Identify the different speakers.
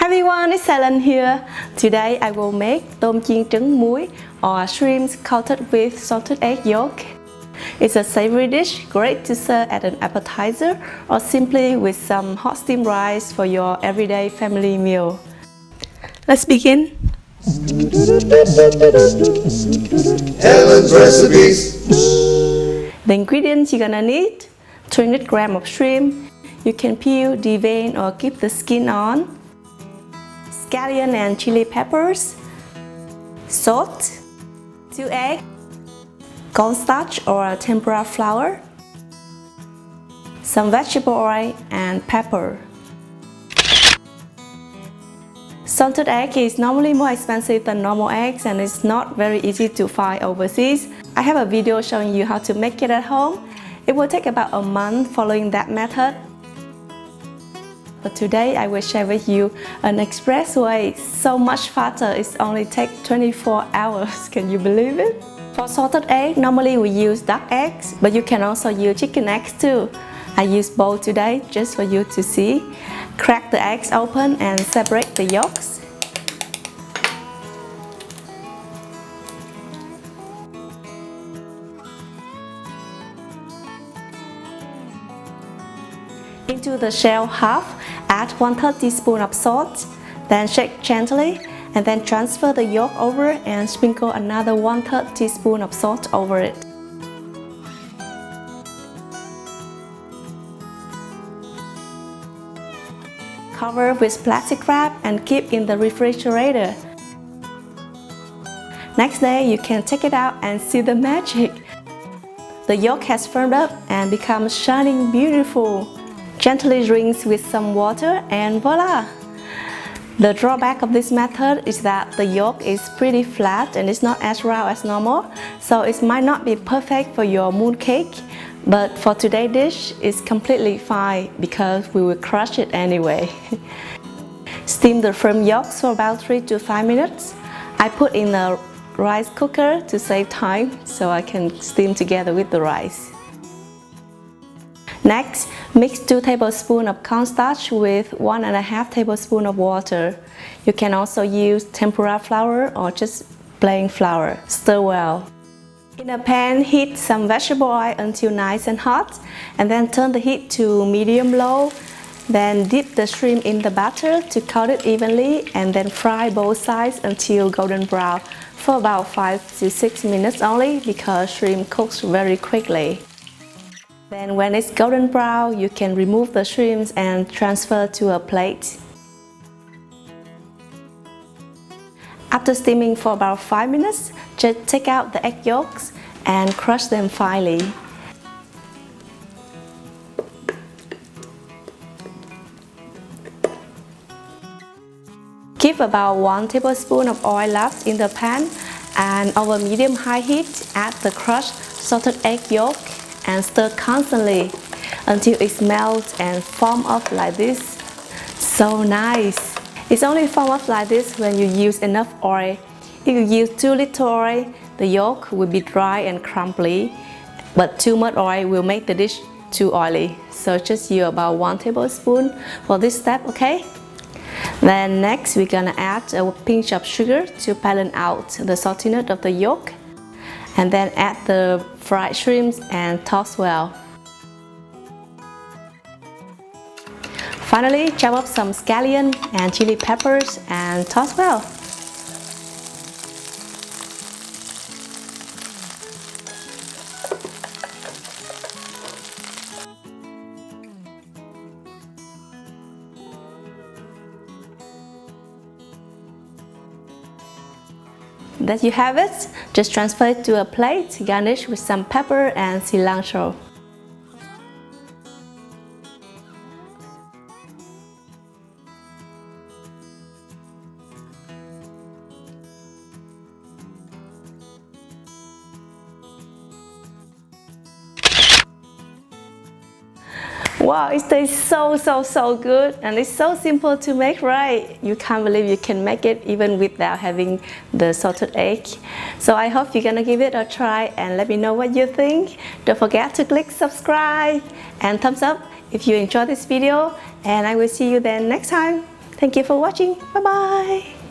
Speaker 1: Hi everyone, it's Helen here. Today I will make tôm chiên trứng muối or shrimp coated with salted egg yolk. It's a savory dish, great to serve as an appetizer or simply with some hot steamed rice for your everyday family meal. Let's begin.
Speaker 2: Helen's recipes.
Speaker 1: The ingredients you're gonna need: 300 grams of shrimp. You can peel, devein or keep the skin on. Scallion and chili peppers. Salt. 2 eggs. Cornstarch or tempura flour. Some vegetable oil and pepper. Salted egg is normally more expensive than normal eggs and it's not very easy to find overseas. I have a video showing you how to make it at home. It will take about a month following that method. But today I will share with you an express way, so much faster. It only takes 24 hours. Can you believe it? For salted egg, normally we use duck eggs, but you can also use chicken eggs too. I use both today just for you to see. Crack the eggs open and separate the yolks. Into the shell half, add 1/3 teaspoon of salt, then shake gently, and then transfer the yolk over and sprinkle another 1/3 teaspoon of salt over it. Cover with plastic wrap and keep in the refrigerator. Next day you can take it out and see the magic. The yolk has firmed up and becomes shining beautiful. Gently rinse with some water and voila! The drawback of this method is that the yolk is pretty flat and it's not as round as normal, so it might not be perfect for your moon cake, but for today's dish it's completely fine because we will crush it anyway. Steam the firm yolks for about 3 to 5 minutes. I put in a rice cooker to save time so I can steam together with the rice. Next, mix 2 tablespoons of cornstarch with 1.5 tablespoons of water. You can also use tempura flour or just plain flour. Stir well. In a pan, heat some vegetable oil until nice and hot, and then turn the heat to medium-low. Then dip the shrimp in the batter to coat it evenly, and then fry both sides until golden brown for about 5 to 6 minutes only because shrimp cooks very quickly. Then when it's golden brown, you can remove the shrimps and transfer to a plate. After steaming for about 5 minutes, just take out the egg yolks and crush them finely. Keep about 1 tablespoon of oil left in the pan, and over medium-high heat, add the crushed salted egg yolk and stir constantly until it melts and forms up like this. So nice! It's only form up like this when you use enough oil. If you use too little oil, the yolk will be dry and crumbly, but too much oil will make the dish too oily. So just use about 1 tablespoon for this step, okay? Then next we're gonna add a pinch of sugar to balance out the saltiness of the yolk. And then add the fried shrimps and toss well. Finally, chop up some scallion and chili peppers and toss well. There you have it. Just transfer it to a plate, garnish with some pepper and cilantro. Wow, it tastes so good, and it's so simple to make, right? You can't believe you can make it even without having the salted egg. So I hope you're gonna give it a try and let me know what you think. Don't forget to click subscribe and thumbs up if you enjoyed this video, and I will see you then next time. Thank you for watching. Bye bye.